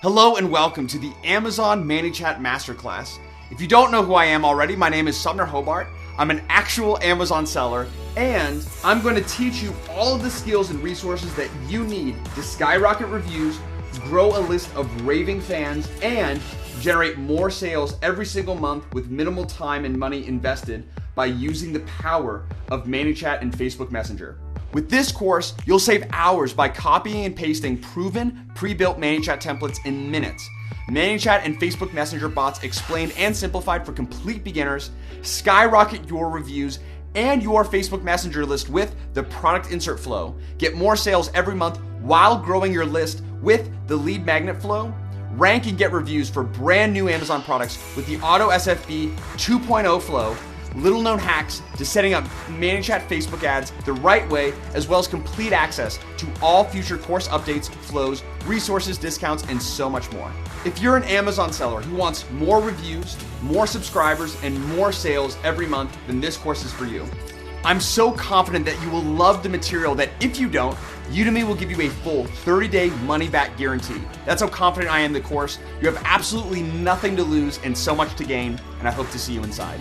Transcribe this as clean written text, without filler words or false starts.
Hello and welcome to the Amazon ManyChat Masterclass. If you don't know who I am already, my name is Sumner Hobart. I'm an actual Amazon seller, and I'm going to teach you all of the skills and resources that you need to skyrocket reviews, grow a list of raving fans, and generate more sales every single month with minimal time and money invested by using the power of ManyChat and Facebook Messenger. With this course, you'll save hours by copying and pasting proven, pre-built ManyChat templates in minutes. ManyChat and Facebook Messenger bots explained and simplified for complete beginners. Skyrocket your reviews and your Facebook Messenger list with the product insert flow. Get more sales every month while growing your list with the lead magnet flow. Rank and get reviews for brand new Amazon products with the Auto SFB 2.0 flow. Little known hacks to setting up ManyChat Facebook ads the right way, as well as complete access to all future course updates, flows, resources, discounts, and so much more. If you're an Amazon seller who wants more reviews, more subscribers, and more sales every month, then this course is for you. I'm so confident that you will love the material that if you don't, Udemy will give you a full 30-day money-back guarantee. That's how confident I am in the course. You have absolutely nothing to lose and so much to gain, and I hope to see you inside.